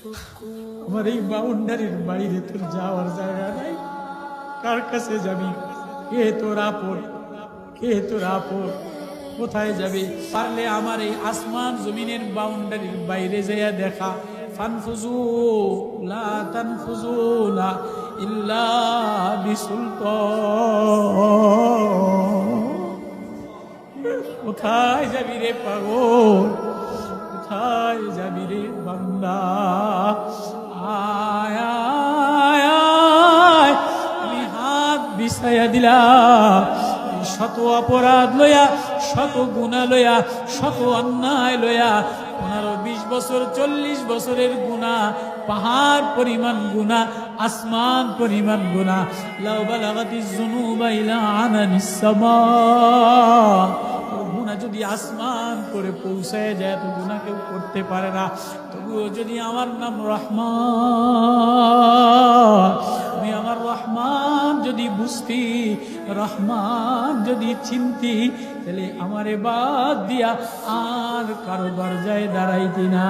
আমার এই বাউন্ডারির বাইরে তোর যাওয়ার জায়গা নাই। কার কাছে যাবি? কে তোর আপন? কে তোর আপন? কোথায় যাবে? পারলে আমার এই আসমান জমিনের বাউন্ডারির বাইরে যাইয়া দেখা। ফানফুজু লা তানফুজুনা ইল্লা বিসুলতান। কোথায় যাবি রে পাগল? কোথায় যাবি রে বান্দা? আয় আয় আয়, আমি হাত বিছাইয়া দিলাম। শত অপরাধ লইয়া, শত গুনাহ লইয়া, শত অন্যায় লইয়া, 15-20 বছর 40 বছরের গুনাহ, পাহাড় পরিমাণ গুনাহ, আসমান পরিমাণ গুনাহ। লাউ বালাগাতিজ যুনুবা ইলা আনানিস সামা, গুনাহ যদি আসমান করে পৌঁছায় যায় তো গুনাহ কেউ করতে পারে না। তবুও যদি আমার নাম রহমান, আমি আমার রহমান যদি বুঝতি, রহমান যদি চিনতি, তাহলে আমারে বাদ দিয়া আর কারো দরজায় দাঁড়াইতি না।